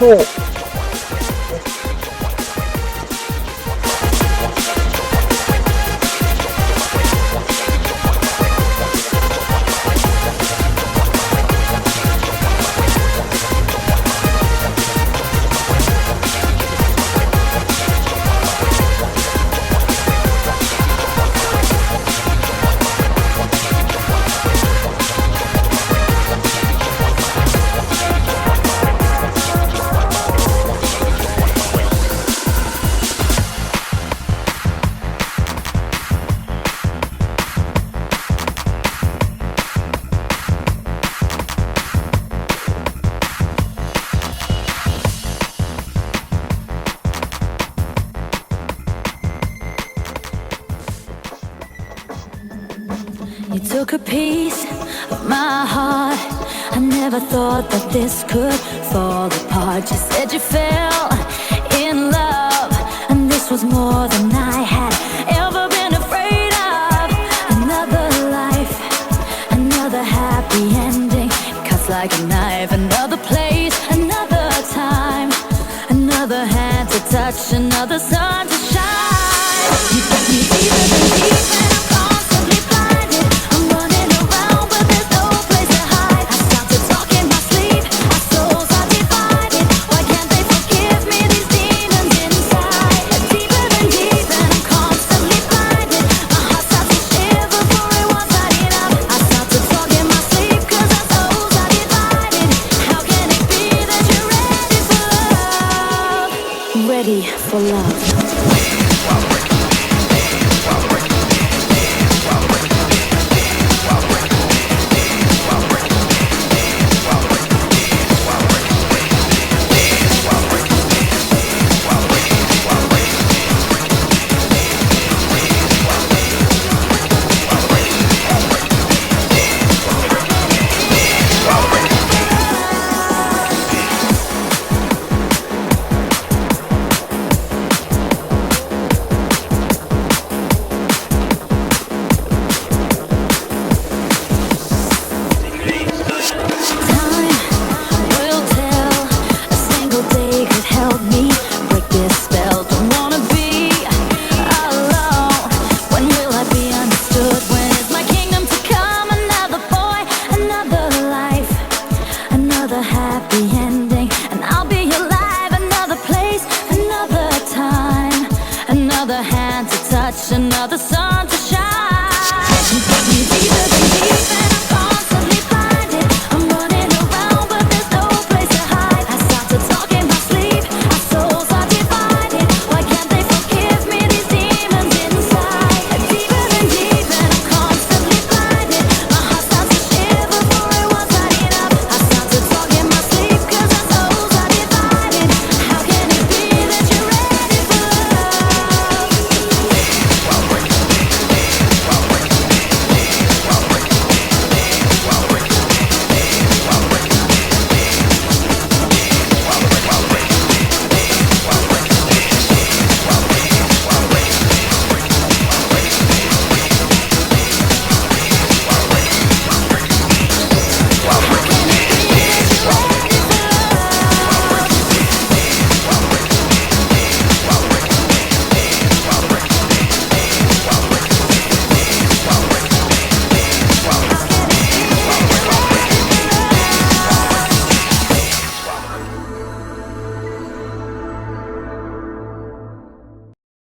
Oh, You took a piece of my heart. I never thought that this could fall apart. You said you fell in love, and this was more than I had ever been afraid of. Another life, another happy ending, cuts like a knife. Another place, another time, another hand to touch, another sun to shine. You got me deeper than deep, and I'm constantly blinded. I'm running around, but there's no place to hide. I start to talk in my sleep, our souls are divided. Why can't they forgive me, these demons inside? Deeper than deep, and I'm constantly blinded. My heart starts to shiver, for it was not enough. I start to talk in my sleep, cause our souls are divided. How can it be that you're ready for love? Ready for love. Another hand to touch, another sun